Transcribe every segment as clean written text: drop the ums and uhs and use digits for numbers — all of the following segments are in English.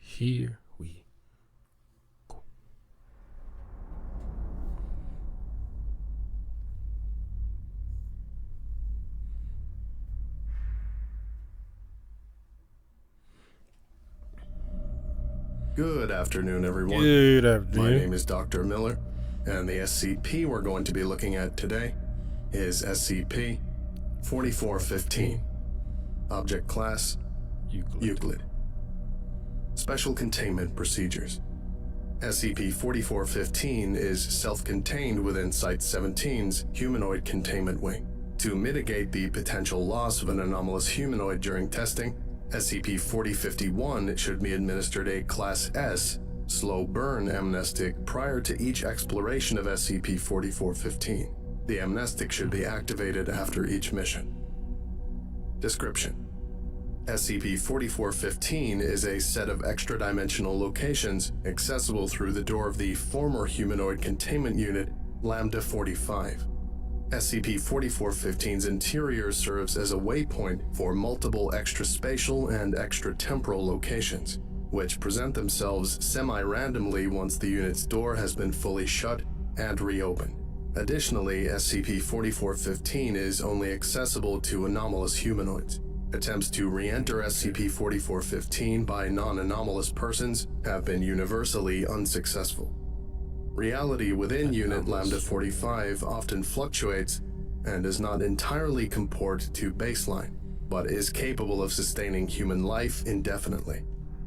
Here we go. Good afternoon, everyone. Good afternoon. My name is Dr. Miller, and the SCP we're going to be looking at today is SCP-4415. Object Class, Euclid. Special Containment Procedures. SCP-4415 is self-contained within Site-17's Humanoid Containment Wing. To mitigate the potential loss of an anomalous humanoid during testing, SCP-4051 should be administered a Class S slow burn amnestic prior to each exploration of SCP-4415. The amnestic should be activated after each mission. Description: SCP-4415 is a set of extra-dimensional locations accessible through the door of the former Humanoid Containment Unit, Lambda-45. SCP-4415's interior serves as a waypoint for multiple extraspatial and extratemporal locations, which present themselves semi-randomly once the unit's door has been fully shut and reopened. Additionally, SCP-4415 is only accessible to anomalous humanoids. Attempts to re-enter SCP-4415 by non-anomalous persons have been universally unsuccessful. Reality within Unit Lambda-45 often fluctuates and does not entirely comport to baseline, but is capable of sustaining human life indefinitely.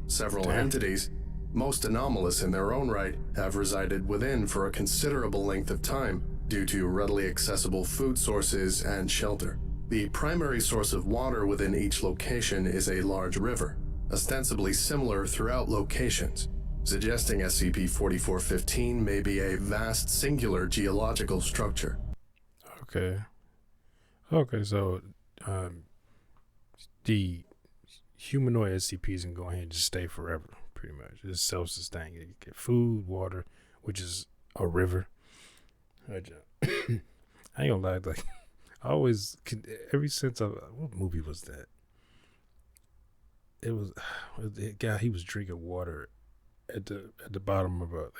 Several entities, most anomalous in their own right, have resided within for a considerable length of time due to readily accessible food sources and shelter. The primary source of water within each location is a large river, ostensibly similar throughout locations, suggesting SCP-4415 may be a vast singular geological structure. Okay, so the humanoid SCPs can go ahead and just stay forever, pretty much. It's self-sustaining. You get food, water, which is a river. I ain't gonna lie, like, I always, ever since what movie was that? It was, the guy, he was drinking water at the bottom of it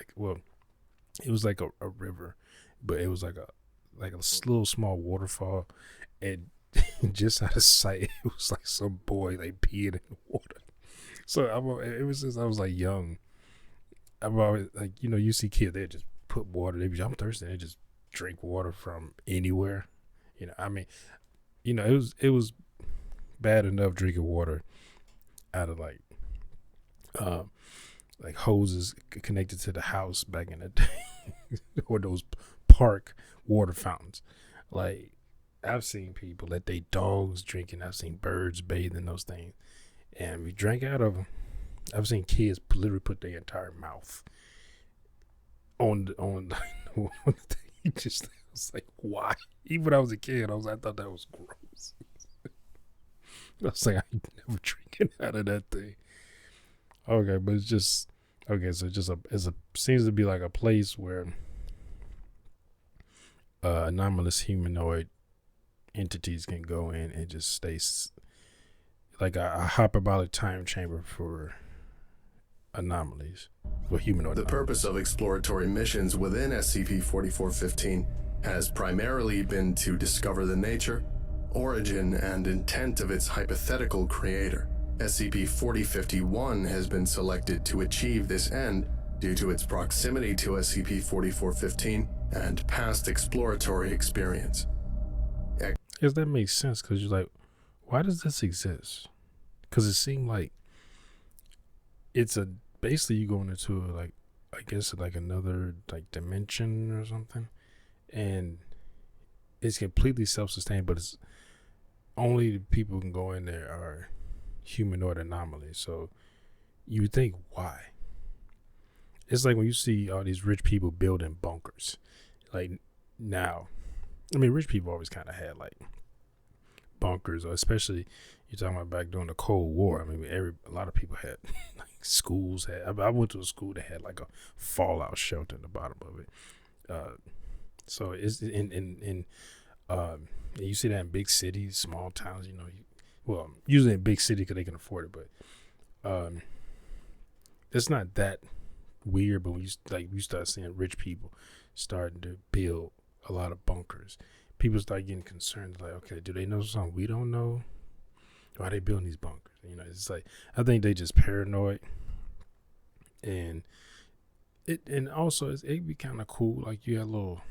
was like a river, but it was like a little small waterfall, and just out of sight, it was like some boy like peeing in the water. So ever since I was like young, I've always, like, you see kids, they just put water, I'm thirsty, they just drink water from anywhere. It was bad enough drinking water out of like hoses connected to the house back in the day, or those park water fountains. Like, I've seen people let their dogs drinking. I've seen birds bathing in those things, and we drank out of them. I've seen kids literally put their entire mouth on the thing. Just, I was like, why? Even when I was a kid, I thought that was gross. I was like, I ain't never drinking out of that thing. Okay, but it's just okay. So it seems to be like a place where anomalous humanoid entities can go in and just stay, like a hyperbolic time chamber for anomalies, for humanoid. The purpose of exploratory missions within SCP-4415 has primarily been to discover the nature, origin, and intent of its hypothetical creator. SCP-4051 has been selected to achieve this end due to its proximity to SCP-4415 and past exploratory experience. Yes, that makes sense, because you're like, why does this exist? Because it seemed like it's basically you going into like, I guess, like another like dimension or something, and it's completely self-sustained, but it's only the people who can go in there are humanoid anomalies. So you would think, why? It's like when you see all these rich people building bunkers. Like, now, I mean, rich people always kind of had like bunkers, or especially you're talking about back during the Cold War. I mean, a lot of people had like schools had. I went to a school that had like a fallout shelter in the bottom of it. So it's in And you see that in big cities, small towns. Well, usually in big city because they can afford it, but it's not that weird. But when you start seeing rich people starting to build a lot of bunkers, people start getting concerned. Like, okay, do they know something we don't know? Why are they building these bunkers? It's like, I think they just paranoid, and also it'd be kind of cool. Like, you have a little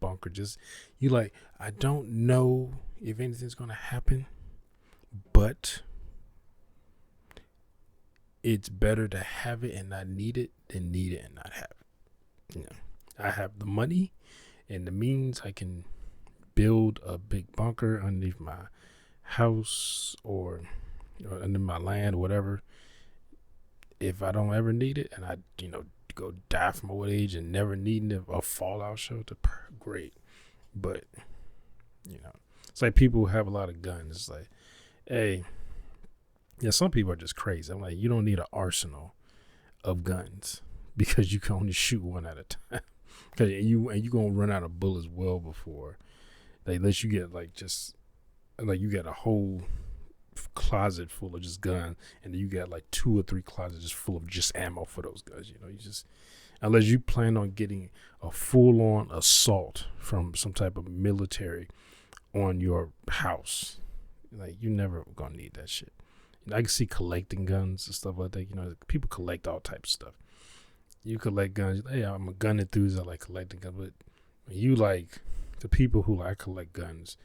bunker, just you like, I don't know if anything's gonna happen, but it's better to have it and not need it than need it and not have it. I have the money and the means. I can build a big bunker underneath my house or under my land or whatever. If I don't ever need it and I go die from old age and never needing a fallout shelter, great. But it's like people who have a lot of guns. It's like, hey, yeah, some people are just crazy. I'm like, you don't need an arsenal of guns because you can only shoot one at a time. Cause you gonna run out of bullets well before they let you get you got a whole closet full of just guns, and then you got like 2 or 3 closets just full of just ammo for those guns. You just, unless you plan on getting a full-on assault from some type of military on your house, like, you never gonna need that shit. I can see collecting guns and stuff like that. People collect all types of stuff. You collect guns. Hey, I'm a gun enthusiast. I like collecting guns, but you like the people who like collect guns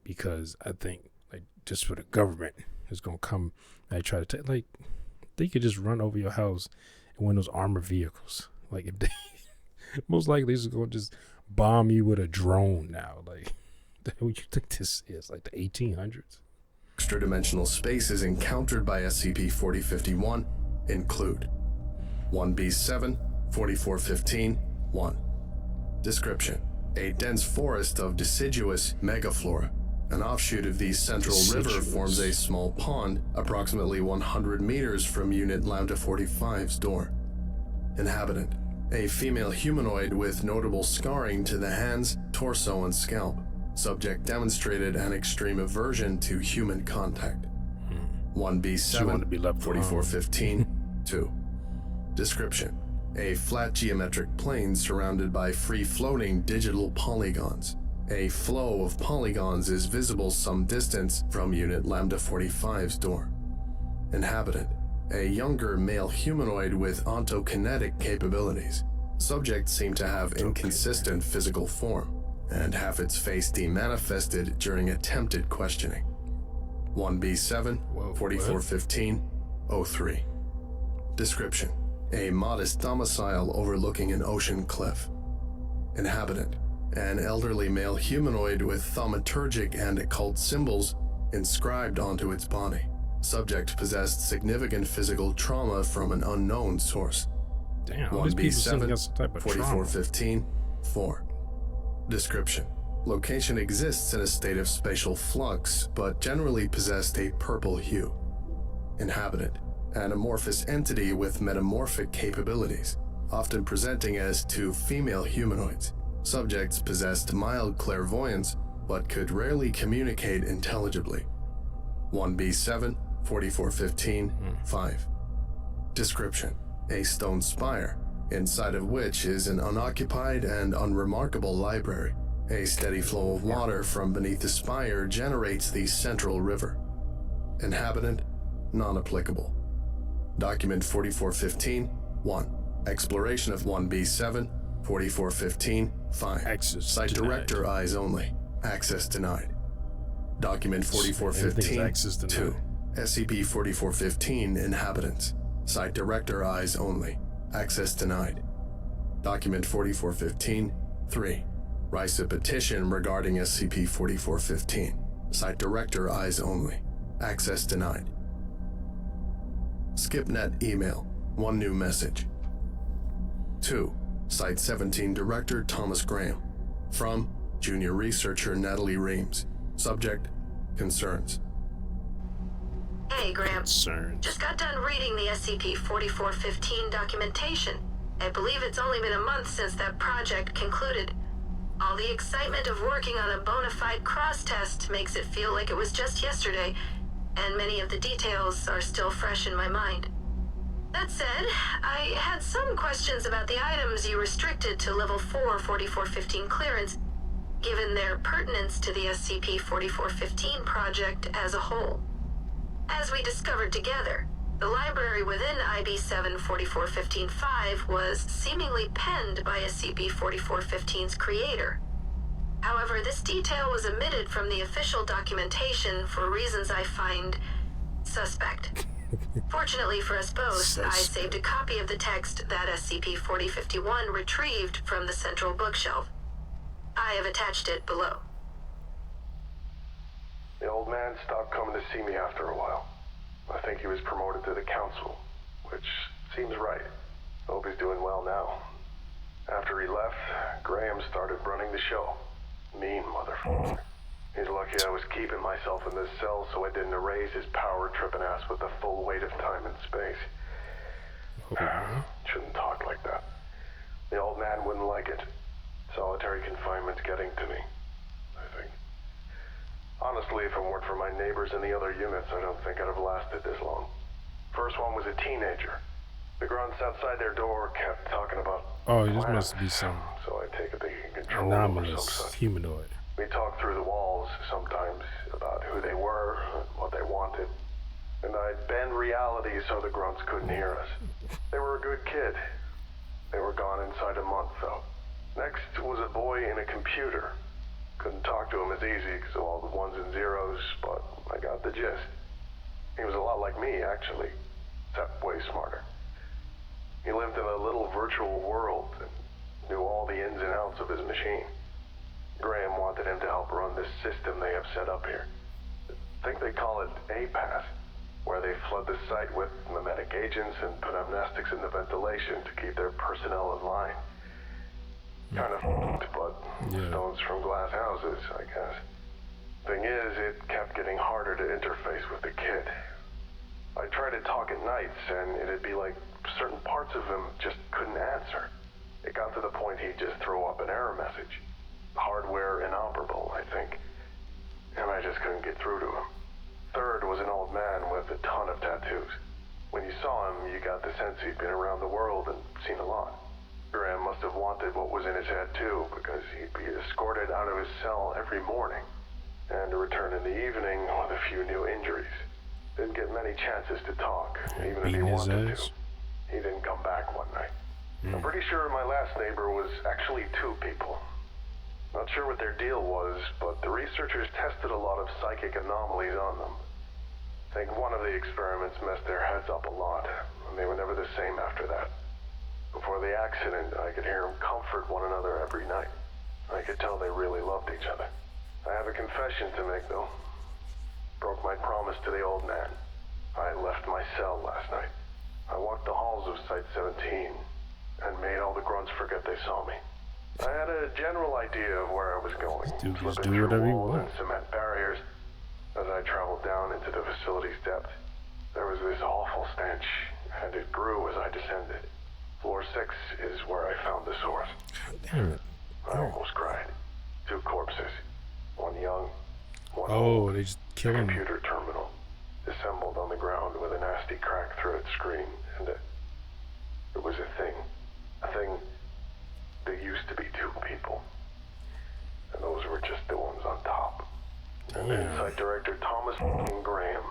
because I think, like, just for the government is gonna come and try to take, like, they could just run over your house in one of those armored vehicles. Like, if they most likely they're just gonna just bomb you with a drone now. Like, what you think this is, like the 1800s? Extra-dimensional spaces encountered by SCP-4051 include 1B7 4415 1. Description: a dense forest of deciduous megaflora. An offshoot of the central river forms a small pond approximately 100 meters from Unit Lambda 45's door. Inhabitant: a female humanoid with notable scarring to the hands, torso, and scalp. Subject demonstrated an extreme aversion to human contact. 1B7 4415 2. Description: a flat geometric plane surrounded by free-floating digital polygons. A flow of polygons is visible some distance from Unit Lambda 45's door. Inhabitant: a younger male humanoid with ontokinetic capabilities. Subjects seem to have inconsistent physical form and have its face demanifested during attempted questioning. 1B7 4415 03. Description: a modest domicile overlooking an ocean cliff. Inhabitant: an elderly male humanoid with thaumaturgic and occult symbols inscribed onto its body. Subject possessed significant physical trauma from an unknown source. Damn, 1B7 4415 4. Description: location exists in a state of spatial flux, but generally possessed a purple hue. Inhabitant: an amorphous entity with metamorphic capabilities, often presenting as 2 female humanoids. Subjects possessed mild clairvoyance, but could rarely communicate intelligibly. 1B7 4415 5. Description: a stone spire, inside of which is an unoccupied and unremarkable library. A steady flow of water from beneath the spire generates the central river. Inhabitant: non-applicable. Document 4415 1. Exploration of 1B7 4415 5. Access Site denied. director eyes only. Access denied. Document 4415 2. SCP-4415 inhabitants. Site director eyes only. Access denied. Document 4415 3. RISA petition regarding SCP-4415. Site director eyes only. Access denied. SkipNet email. 1 new message. 2. Site 17 Director Thomas Graham. From Junior Researcher Natalie Reams. Subject: concerns. Hey, Graham. Concerns. Just got done reading the SCP-4415 documentation. I believe it's only been a month since that project concluded. All the excitement of working on a bona fide cross-test makes it feel like it was just yesterday, and many of the details are still fresh in my mind. That said, I had some questions about the items you restricted to Level 4 4415 clearance, given their pertinence to the SCP-4415 project as a whole. As we discovered together, the library within IB-7 4415-5 was seemingly penned by SCP-4415's creator. However, this detail was omitted from the official documentation for reasons I find suspect. Fortunately for us both, I saved a copy of the text that SCP-4051 retrieved from the central bookshelf. I have attached it below. The old man stopped coming to see me after a while. I think he was promoted to the council, which seems right. Hope he's doing well now. After he left, Graham started running the show. Mean motherfucker. He's lucky I was keeping myself in this cell so I didn't erase his power-tripping ass with the full weight of time and space. Shouldn't talk like that. The old man wouldn't like it. Solitary confinement's getting to me, I think. Honestly, if it weren't for my neighbors in the other units, I don't think I'd have lasted this long. First one was a teenager. The grunts outside their door kept talking about this must be some so I take it they can control anomalous humanoid. We talked through the walls sometimes about who they were and what they wanted. And I'd bend reality so the grunts couldn't hear us. They were a good kid. They were gone inside a month, though. Next was a boy in a computer. Couldn't talk to him as easy because of all the ones and zeros, but I got the gist. He was a lot like me, actually, except way smarter. He lived in a little virtual world and knew all the ins and outs of his machine. Graham wanted him to help run this system they have set up here. I think they call it APAS, where they flood the site with mimetic agents and put amnestics in the ventilation to keep their personnel in line. Kind of but stones from glass houses, I guess. Thing is, it kept getting harder to interface with the kid. I tried to talk at nights, and it'd be like certain parts of him just couldn't answer. It got to the point he'd just throw up an error message. Hardware inoperable, I think. And I just couldn't get through to him. Third was an old man with a ton of tattoos. When you saw him, you got the sense he'd been around the world and seen a lot. Graham must have wanted what was in his head too, because he'd be escorted out of his cell every morning, and to return in the evening with a few new injuries. Didn't get many chances to talk, even if he wanted to. He didn't come back one night. I'm pretty sure my last neighbor was actually two people. Not sure what their deal was, but the researchers tested a lot of psychic anomalies on them. I think one of the experiments messed their heads up a lot, and they were never the same after that. Before the accident, I could hear them comfort one another every night. I could tell they really loved each other. I have a confession to make, though. Broke my promise to the old man. I left my cell last night. I walked the halls of Site-17 and made all the grunts forget they saw me. I had a general idea of where I was going, Just do whatever you want. And cement barriers. As I traveled down into the facility's depth, there was this awful stench, and it grew as I descended. Floor 6 is where I found the source. Damn it. I almost cried. 2 corpses. One young, one Oh, old. they just kill him. Computer terminal, disassembled on the ground with a nasty crack through its screen, and it was a thing. A thing that used to be 2 people. And those were just the ones on top. And the Inside Director Thomas Graham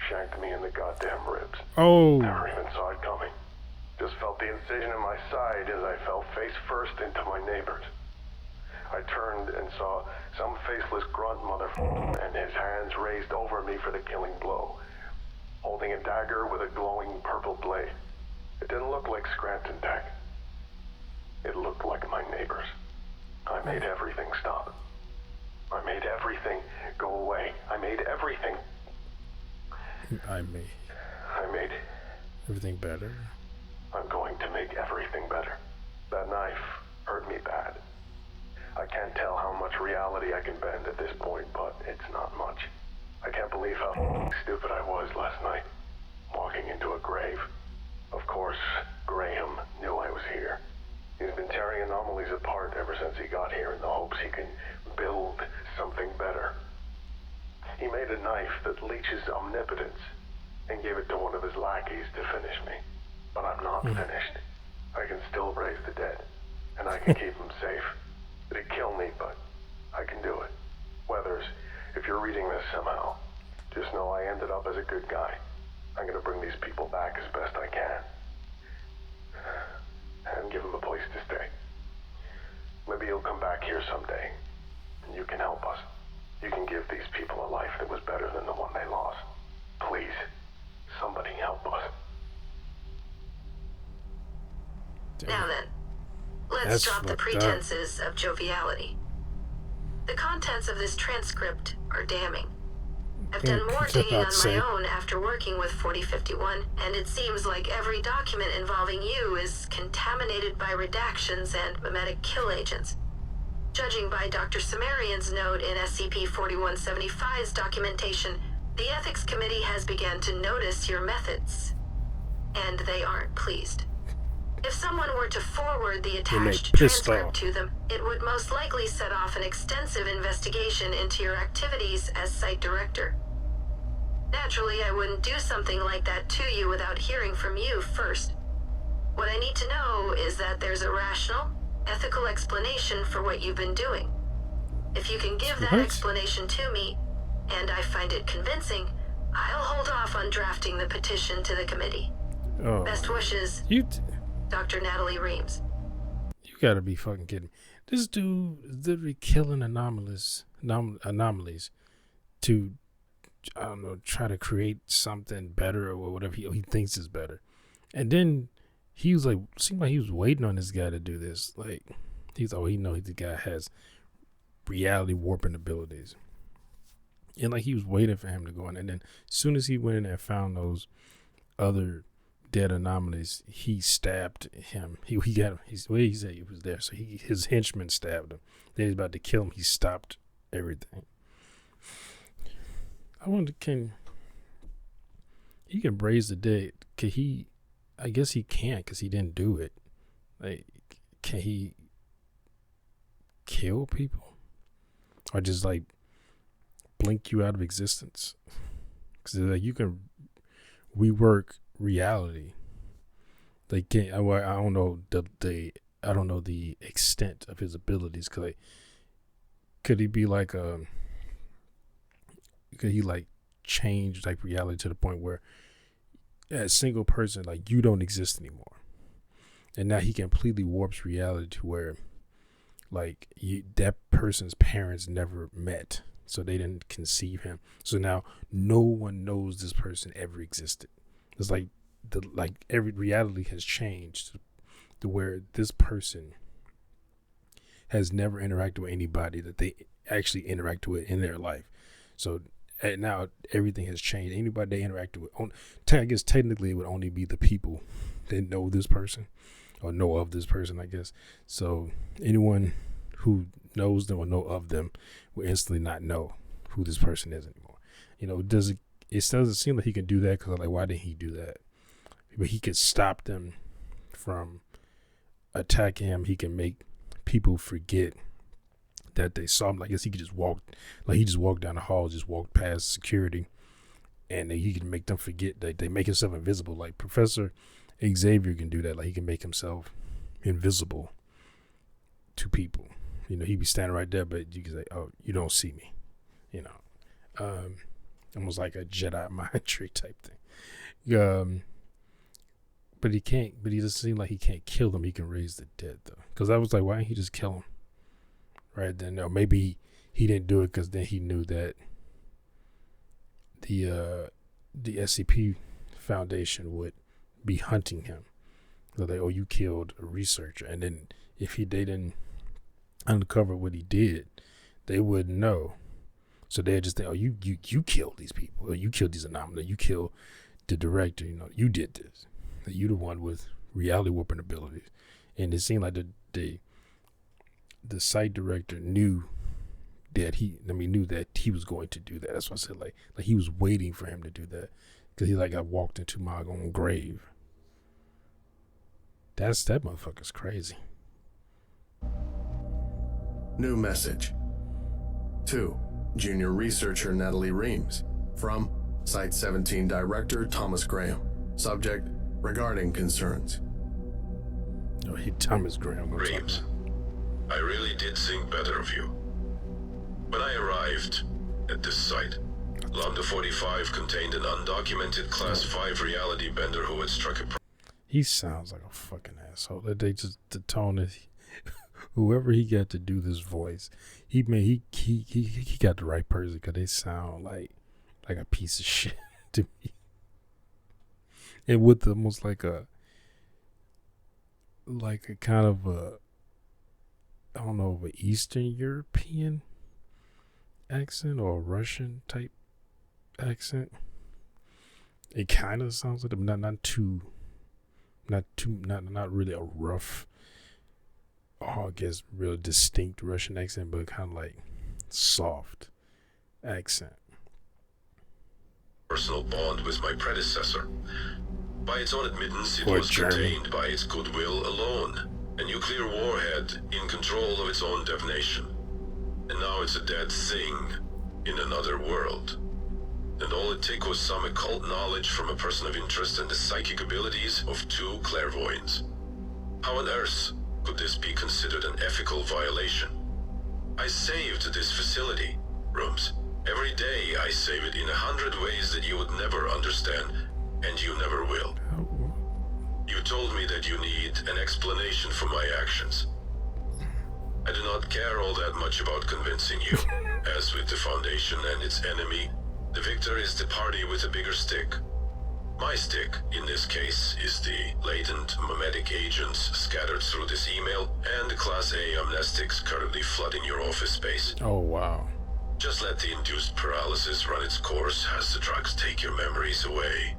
shanked me in the goddamn ribs. Oh. Never even saw it coming. Just felt the incision in my side as I fell face first into my neighbors. I turned and saw some faceless grunt motherfucker and his hands raised over me for the killing blow, holding a dagger with a glowing purple blade. It didn't look like Scranton Tech. It looked like my neighbors. I made everything stop. I made everything go away. I made everything. I made everything better. I'm going to make everything better. That knife hurt me bad. I can't tell how much reality I can bend at this point, but it's not much. I can't believe how stupid I was last night, walking into a grave. Of course, Graham knew I was here. He's been tearing anomalies apart ever since he got here in the he can build something better. He made a knife that leaches omnipotence and gave it to one of his lackeys to finish me. But I'm not finished. I can still raise the dead, and I can keep them safe. It'd kill me, but I can do it. Weathers, if you're reading this somehow, just know I ended up as a good guy. I'm gonna bring these people back as best I can. And give them a place to stay. Maybe you'll come back here someday, and you can help us. You can give these people a life that was better than the one they lost. Please, somebody help us. Now then, let's drop the pretenses of joviality. The contents of this transcript are damning. I've done more digging on my own after working with 4051, and it seems like every document involving you is contaminated by redactions and mimetic kill agents. Judging by Dr. Sumerian's note in SCP-4175's documentation, the Ethics Committee has begun to notice your methods, and they aren't pleased. If someone were to forward the attached transcript to them, it would most likely set off an extensive investigation into your activities as site director. Naturally, I wouldn't do something like that to you without hearing from you first. What I need to know is that there's a rational, ethical explanation for what you've been doing. If you can give that explanation to me, and I find it convincing, I'll hold off on drafting the petition to the committee. Best wishes, Dr. Natalie Reams. You gotta be fucking kidding me. This dude is literally killing anomalies to, I don't know, try to create something better or whatever he thinks is better. And then he was like, seemed like he was waiting on this guy to do this. Like, he knows the guy has reality warping abilities. And like he was waiting for him to go in. And then as soon as he went in and found those other dead anomalies, he stabbed him. He said he was there, so his henchman stabbed him. Then he's about to kill him. He stopped everything. I wonder, can he raise the dead? Can he? I guess he can't because he didn't do it. Like, can he kill people or just like blink you out of existence? Because like you can rework reality. They can't. I don't know I don't know the extent of his abilities. Could he be like could he like change like reality to the point where as a single person, like, you don't exist anymore, and now he completely warps reality to where like that person's parents never met, so they didn't conceive him, so now no one knows this person ever existed. It's like every reality has changed to where this person has never interacted with anybody that they actually interacted with in their life. So now everything has changed. Anybody they interacted with, I guess technically it would only be the people that know this person or know of this person, I guess. So anyone who knows them or know of them will instantly not know who this person is anymore. You know, it doesn't seem like he can do that, because like, why didn't he do that? But he could stop them from attacking him. He can make people forget that they saw him. Like, I guess he could just walk down the hall, just walk past security, and he can make them forget that they make himself invisible. Like Professor Xavier can do that. Like, he can make himself invisible to people. You know, he'd be standing right there, but you can say, "Oh, you don't see me." You know, almost like a Jedi mind trick type thing. But he can't. But he doesn't seem like he can't kill them. He can raise the dead though. Because I was like, why didn't he just kill him right then? Or maybe he didn't do it because then he knew that the SCP Foundation would be hunting him. So they, you killed a researcher, and then if they didn't uncover what he did, they wouldn't know. So they'd just think, you killed these people, or you killed these anomalies, you killed the director. You know, you did this. You the one with reality warping abilities. And it seemed like the site director knew that he was going to do that. That's why I said like he was waiting for him to do that, because he like, I walked into my own grave. That motherfucker's crazy. New message. 2. Junior researcher Natalie Reams. From Site-17 Director Thomas Graham. Subject, regarding concerns. Oh, Thomas Graham. Reams, I really did think better of you. When I arrived at this site, Lambda 45 contained an undocumented Class 5 reality bender who had struck a... He sounds like a fucking asshole. They just, the tone is, whoever he got to do this voice, he got the right person, because they sound like a piece of shit to me. And with almost like a kind of a, I don't know, of an Eastern European accent or a Russian type accent. It kind of sounds like them, not really a rough, I guess real distinct Russian accent, but kind of like soft accent. Personal bond with my predecessor. By its own admittance, it Or was German. contained by its goodwill alone, a nuclear warhead in control of its own detonation. And now it's a dead thing in another world. And all it took was some occult knowledge from a person of interest and the psychic abilities of 2 clairvoyants. How on earth could this be considered an ethical violation? I saved this facility, Rooms. Every day I save it in 100 ways that you would never understand, and you never will. You told me that you need an explanation for my actions. I do not care all that much about convincing you. As with the Foundation and its enemy, the victor is the party with a bigger stick. My stick, in this case, is the latent mimetic agents scattered through this email and the Class A amnestics currently flooding your office space. Oh, wow. Just let the induced paralysis run its course as the drugs take your memories away.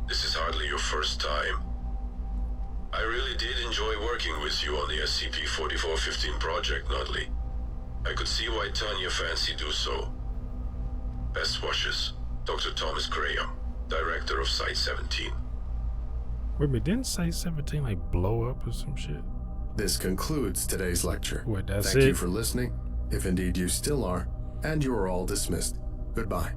This is hardly your first time. I really did enjoy working with you on the SCP-4415 project, Nodley. I could see why Tanya fancied do so. Best wishes, Dr. Thomas Graham, Director of Site-17. Wait a minute, didn't Site-17 like blow up or some shit? This concludes today's lecture. Wait, that's Thank it? you for listening, if indeed you still are, and you are all dismissed. Goodbye.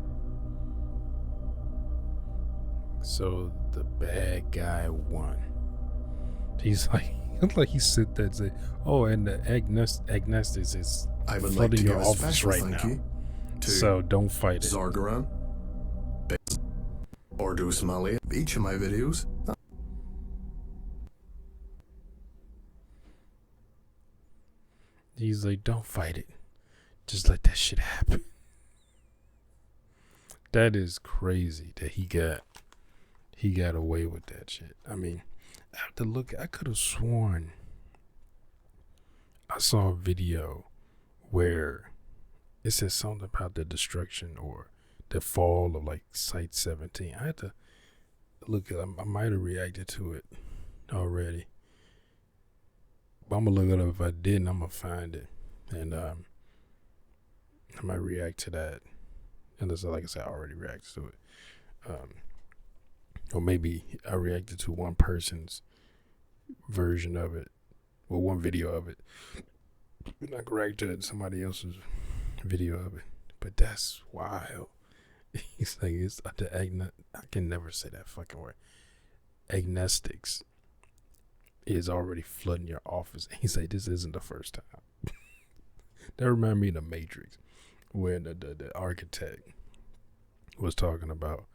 So the bad guy won. He's like he said that, say, oh, and the agnostics is I would like flooding to your give a office special right thank now. you to So don't fight it. Zargaran, or do Somalia. Each of my videos. He's like, don't fight it. Just let that shit happen. That is crazy that he got away with that shit. I mean, I have to look. I could have sworn I saw a video where it said something about the destruction or the fall of like Site-17. I had to look at it. I might have reacted to it already. But I'm gonna look it up. If I didn't, I'm gonna find it. And I might react to that. And like I said, I already reacted to it. Or maybe I reacted to one person's version of it, or one video of it. And I reacted to somebody else's video of it. But that's wild. He's like, it's the I can never say that fucking word. Agnostics is already flooding your office. He's like, this isn't the first time. That reminded me of The Matrix, when the architect was talking about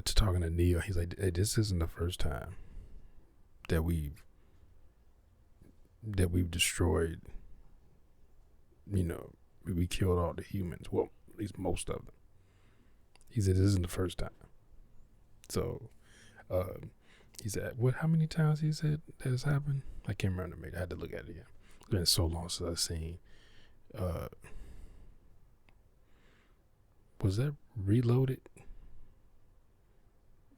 talking to Neo. He's like, hey, this isn't the first time that we've destroyed, we killed all the humans. Well, at least most of them. He said, this isn't the first time. So he said, how many times he said that has happened? I can't remember. I had to look at it again. It's been so long since I've seen was that Reloaded?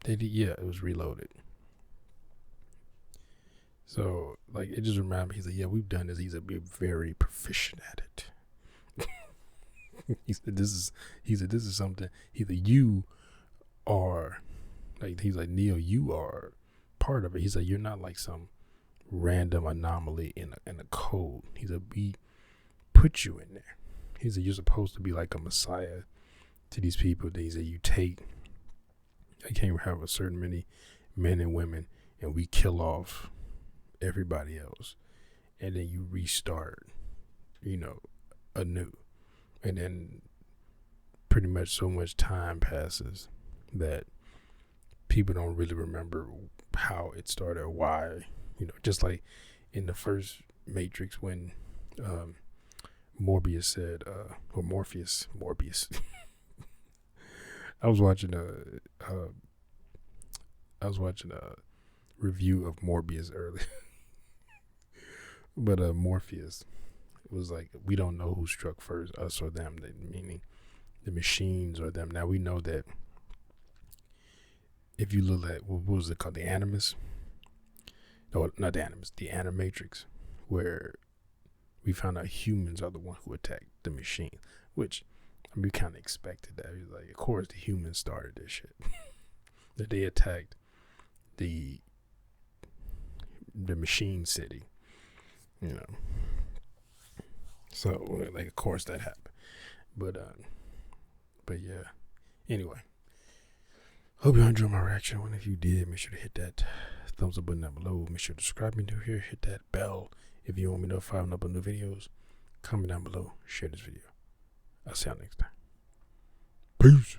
Yeah, it was Reloaded. So, like, it just reminded me, he's like, yeah, we've done this. He's like, we're very proficient at it. He said, this is something, either you are, like, he's like, Neo, you are part of it. He's like, you're not like some random anomaly in a code. He's like, put you in there. He said, you're supposed to be like a messiah to these people. He said, you take, I can't have a certain many men and women, and we kill off everybody else. And then you restart, anew. And then pretty much so much time passes that people don't really remember how it started or why, just like in the first Matrix when Morbius said, or Morpheus. I was watching a review of Morbius earlier. But Morpheus was like, we don't know who struck first, us or them, meaning the machines or them. Now we know that if you look at, what was it called, the Animus? No, not the Animus, the Animatrix, where we found out humans are the one who attacked the machine, which we kind of expected that. It was like, of course, the humans started this shit. That they attacked the machine city, So, like, of course that happened. But yeah. Anyway, hope you enjoyed my reaction. And if you did, make sure to hit that thumbs up button down below. Make sure to subscribe if you're new here. Hit that bell if you want me to notify when I upload new videos. Comment down below. Share this video. I'll see y'all next time. Peace.